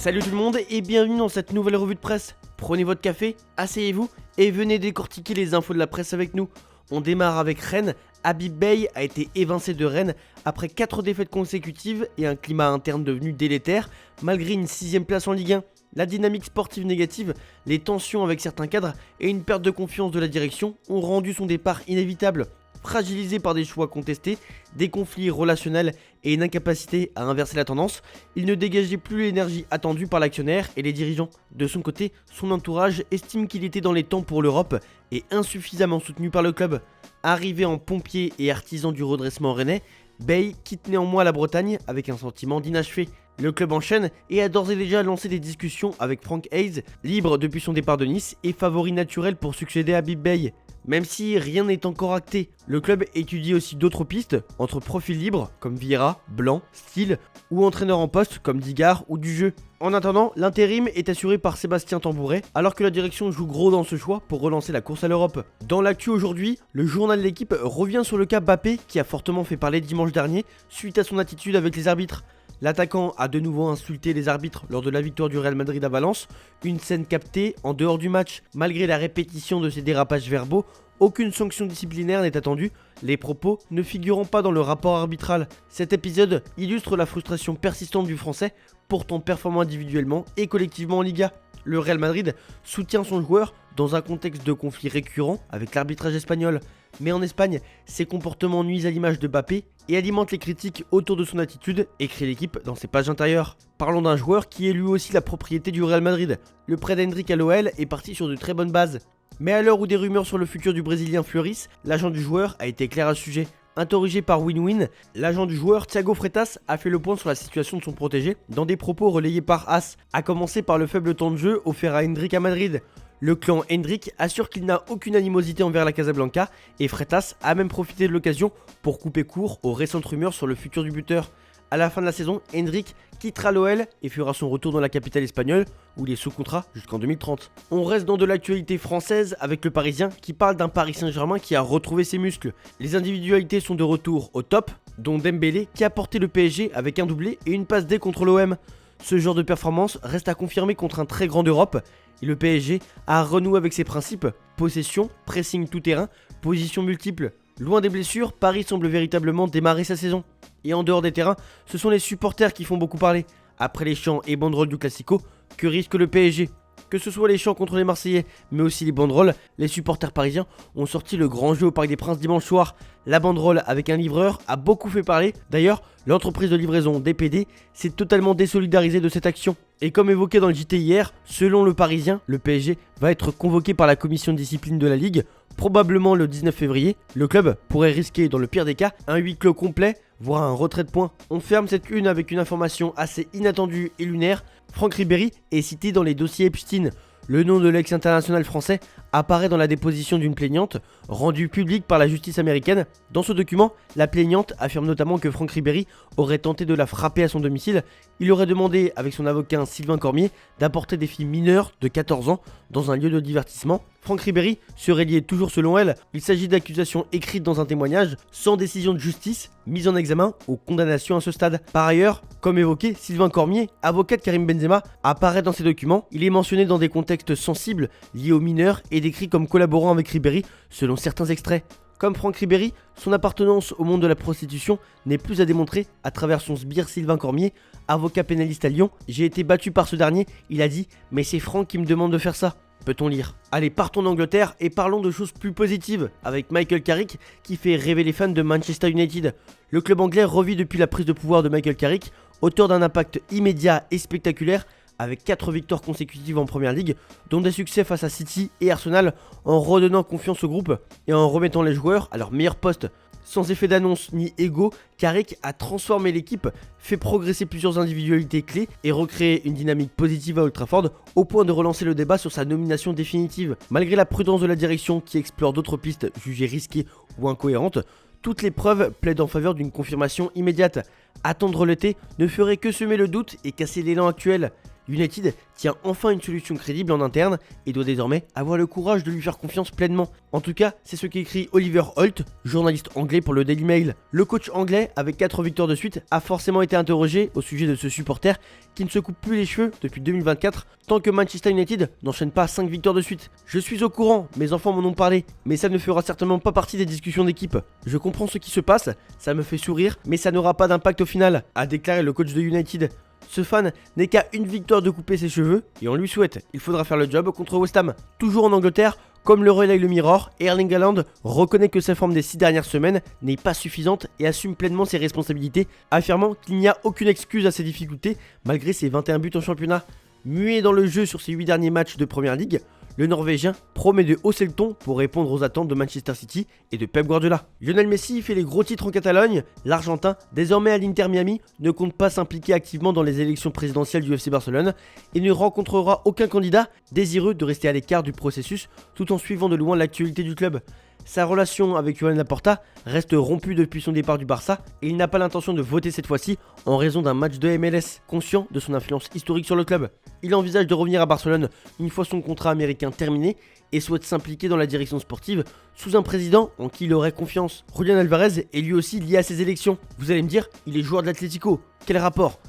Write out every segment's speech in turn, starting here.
Salut tout le monde et bienvenue dans cette nouvelle revue de presse. Prenez votre café, asseyez-vous et venez décortiquer les infos de la presse avec nous. On démarre avec Rennes. Habib Beye a été évincé de Rennes après 4 défaites consécutives et un climat interne devenu délétère malgré une 6ème place en Ligue 1. La dynamique sportive négative, les tensions avec certains cadres et une perte de confiance de la direction ont rendu son départ inévitable. Fragilisé par des choix contestés, des conflits relationnels et une incapacité à inverser la tendance, il ne dégageait plus l'énergie attendue par l'actionnaire et les dirigeants. De son côté, son entourage estime qu'il était dans les temps pour l'Europe et insuffisamment soutenu par le club. Arrivé en pompier et artisan du redressement rennais, Beye quitte néanmoins la Bretagne avec un sentiment d'inachevé. Le club enchaîne et a d'ores et déjà lancé des discussions avec Franck Hayes, libre depuis son départ de Nice et favori naturel pour succéder à Habib Beye. Même si rien n'est encore acté, le club étudie aussi d'autres pistes, entre profils libres comme Vieira, Blanc, Steele, ou entraîneurs en poste comme Digard ou Dujeu. En attendant, l'intérim est assuré par Sébastien Tambouret, alors que la direction joue gros dans ce choix pour relancer la course à l'Europe. Dans l'actu aujourd'hui, le journal de l'équipe revient sur le cas Mbappé qui a fortement fait parler dimanche dernier suite à son attitude avec les arbitres. L'attaquant a de nouveau insulté les arbitres lors de la victoire du Real Madrid à Valence, une scène captée en dehors du match. Malgré la répétition de ces dérapages verbaux, aucune sanction disciplinaire n'est attendue, les propos ne figurant pas dans le rapport arbitral. Cet épisode illustre la frustration persistante du Français, pourtant performant individuellement et collectivement en Liga. Le Real Madrid soutient son joueur dans un contexte de conflit récurrent avec l'arbitrage espagnol. Mais en Espagne, ses comportements nuisent à l'image de Mbappé et alimentent les critiques autour de son attitude, écrit l'équipe dans ses pages intérieures. Parlons d'un joueur qui est lui aussi la propriété du Real Madrid. Le prêt d'Hendrick à l'OL est parti sur de très bonnes bases. Mais à l'heure où des rumeurs sur le futur du Brésilien fleurissent, l'agent du joueur a été clair à ce sujet. Interrogé par Win-Win, l'agent du joueur Thiago Freitas a fait le point sur la situation de son protégé dans des propos relayés par AS, à commencer par le faible temps de jeu offert à Hendrick à Madrid. Le clan Hendrick assure qu'il n'a aucune animosité envers la Casablanca et Freitas a même profité de l'occasion pour couper court aux récentes rumeurs sur le futur du buteur. À la fin de la saison, Hendrick quittera l'OL et fera son retour dans la capitale espagnole où il est sous contrat jusqu'en 2030. On reste dans de l'actualité française avec le Parisien qui parle d'un Paris Saint-Germain qui a retrouvé ses muscles. Les individualités sont de retour au top, dont Dembélé qui a porté le PSG avec un doublé et une passe D contre l'OM. Ce genre de performance reste à confirmer contre un très grand d'Europe et le PSG a renoué avec ses principes, possession, pressing tout-terrain, position multiple. Loin des blessures, Paris semble véritablement démarrer sa saison. Et en dehors des terrains, ce sont les supporters qui font beaucoup parler. Après les chants et banderoles du Classico, que risque le PSG ? Que ce soit les chants contre les Marseillais, mais aussi les banderoles, les supporters parisiens ont sorti le grand jeu au Parc des Princes dimanche soir. La banderole avec un livreur a beaucoup fait parler. D'ailleurs, l'entreprise de livraison DPD s'est totalement désolidarisée de cette action. Et comme évoqué dans le JT hier, selon le Parisien, le PSG va être convoqué par la commission de discipline de la Ligue, probablement le 19 février. Le club pourrait risquer, dans le pire des cas, un huis clos complet, voire un retrait de points. On ferme cette une avec une information assez inattendue et lunaire. Franck Ribéry est cité dans les dossiers Epstein. Le nom de l'ex-international français apparaît dans la déposition d'une plaignante, rendue publique par la justice américaine. Dans ce document, la plaignante affirme notamment que Franck Ribéry aurait tenté de la frapper à son domicile. Il aurait demandé, avec son avocat Sylvain Cormier, d'apporter des filles mineures de 14 ans dans un lieu de divertissement. Franck Ribéry serait lié toujours selon elle. Il s'agit d'accusations écrites dans un témoignage, sans décision de justice, mise en examen ou condamnation à ce stade. Par ailleurs, comme évoqué, Sylvain Cormier, avocat de Karim Benzema, apparaît dans ces documents. Il est mentionné dans des contextes sensibles liés aux mineurs et décrit comme collaborant avec Ribéry selon certains extraits. Comme Franck Ribéry, son appartenance au monde de la prostitution n'est plus à démontrer à travers son sbire Sylvain Cormier, avocat pénaliste à Lyon. J'ai été battu par ce dernier, il a dit « Mais c'est Franck qui me demande de faire ça ». Peut-on lire. Allez, partons d'Angleterre et parlons de choses plus positives avec Michael Carrick qui fait rêver les fans de Manchester United. Le club anglais revit depuis la prise de pouvoir de Michael Carrick, auteur d'un impact immédiat et spectaculaire avec 4 victoires consécutives en Première Ligue, dont des succès face à City et Arsenal en redonnant confiance au groupe et en remettant les joueurs à leur meilleur poste. Sans effet d'annonce ni ego, Carrick a transformé l'équipe, fait progresser plusieurs individualités clés et recréé une dynamique positive à Old Trafford au point de relancer le débat sur sa nomination définitive. Malgré la prudence de la direction qui explore d'autres pistes jugées risquées ou incohérentes, toutes les preuves plaident en faveur d'une confirmation immédiate. Attendre l'été ne ferait que semer le doute et casser l'élan actuel. United tient enfin une solution crédible en interne et doit désormais avoir le courage de lui faire confiance pleinement. En tout cas, c'est ce qu'écrit Oliver Holt, journaliste anglais pour le Daily Mail. Le coach anglais, avec 4 victoires de suite, a forcément été interrogé au sujet de ce supporter qui ne se coupe plus les cheveux depuis 2024 tant que Manchester United n'enchaîne pas 5 victoires de suite. Je suis au courant, mes enfants m'en ont parlé, mais ça ne fera certainement pas partie des discussions d'équipe. Je comprends ce qui se passe, ça me fait sourire, mais ça n'aura pas d'impact au final, a déclaré le coach de United. Ce fan n'est qu'à une victoire de couper ses cheveux et on lui souhaite. Il faudra faire le job contre West Ham. Toujours en Angleterre, comme le relaye le Mirror, Erling Haaland reconnaît que sa forme des 6 dernières semaines n'est pas suffisante et assume pleinement ses responsabilités, affirmant qu'il n'y a aucune excuse à ses difficultés malgré ses 21 buts en championnat. Muet dans le jeu sur ses 8 derniers matchs de Première Ligue, le Norvégien promet de hausser le ton pour répondre aux attentes de Manchester City et de Pep Guardiola. Lionel Messi fait les gros titres en Catalogne, l'Argentin, désormais à l'Inter Miami, ne compte pas s'impliquer activement dans les élections présidentielles du FC Barcelone et ne rencontrera aucun candidat désireux de rester à l'écart du processus tout en suivant de loin l'actualité du club. Sa relation avec Joan Laporta reste rompue depuis son départ du Barça et il n'a pas l'intention de voter cette fois-ci en raison d'un match de MLS, conscient de son influence historique sur le club. Il envisage de revenir à Barcelone une fois son contrat américain terminé et souhaite s'impliquer dans la direction sportive sous un président en qui il aurait confiance. Julián Alvarez est lui aussi lié à ces élections. Vous allez me dire, il est joueur de l'Atlético. Quel rapport ?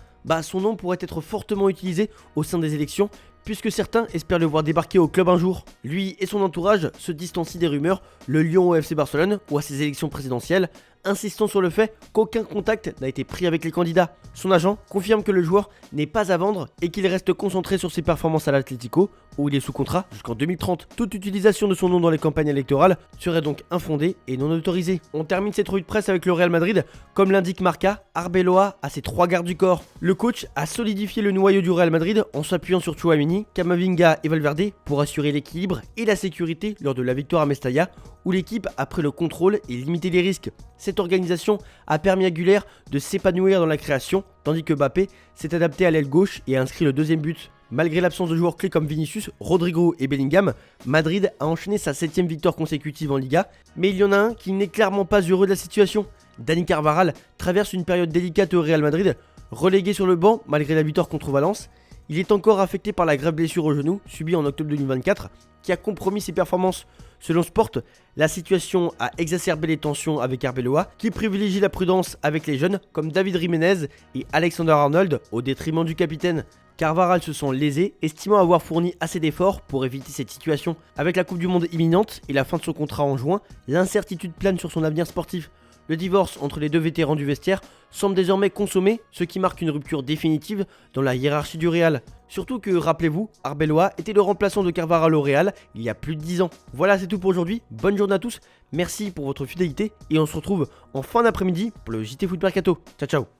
Son nom pourrait être fortement utilisé au sein des élections puisque certains espèrent le voir débarquer au club un jour. Lui et son entourage se distancient des rumeurs, le lion au FC Barcelone ou à ses élections présidentielles, insistant sur le fait qu'aucun contact n'a été pris avec les candidats. Son agent confirme que le joueur n'est pas à vendre et qu'il reste concentré sur ses performances à l'Atlético, où il est sous contrat jusqu'en 2030. Toute utilisation de son nom dans les campagnes électorales serait donc infondée et non autorisée. On termine cette revue de presse avec le Real Madrid. Comme l'indique Marca, Arbeloa a ses 3 gardes du corps. Le coach a solidifié le noyau du Real Madrid en s'appuyant sur Tchouaméni, Camavinga et Valverde pour assurer l'équilibre et la sécurité lors de la victoire à Mestalla, où l'équipe a pris le contrôle et limité les risques. Cette organisation a permis à Güler de s'épanouir dans la création, tandis que Mbappé s'est adapté à l'aile gauche et a inscrit le 2e but. Malgré l'absence de joueurs clés comme Vinicius, Rodrigo et Bellingham, Madrid a enchaîné sa 7e victoire consécutive en Liga, mais il y en a un qui n'est clairement pas heureux de la situation. Dani Carvajal traverse une période délicate au Real Madrid, relégué sur le banc malgré la victoire contre Valence. Il est encore affecté par la grave blessure au genou subie en octobre 2024 qui a compromis ses performances. Selon Sport, la situation a exacerbé les tensions avec Arbeloa qui privilégie la prudence avec les jeunes comme David Jiménez et Alexander Arnold au détriment du capitaine. Carvajal se sent lésé, estimant avoir fourni assez d'efforts pour éviter cette situation. Avec la Coupe du Monde imminente et la fin de son contrat en juin, l'incertitude plane sur son avenir sportif. Le divorce entre les deux vétérans du vestiaire semble désormais consommé, ce qui marque une rupture définitive dans la hiérarchie du Real. Surtout que, rappelez-vous, Arbeloa était le remplaçant de Carvajal au Real il y a plus de 10 ans. Voilà, c'est tout pour aujourd'hui. Bonne journée à tous, merci pour votre fidélité et on se retrouve en fin d'après-midi pour le JT Foot Mercato. Ciao ciao.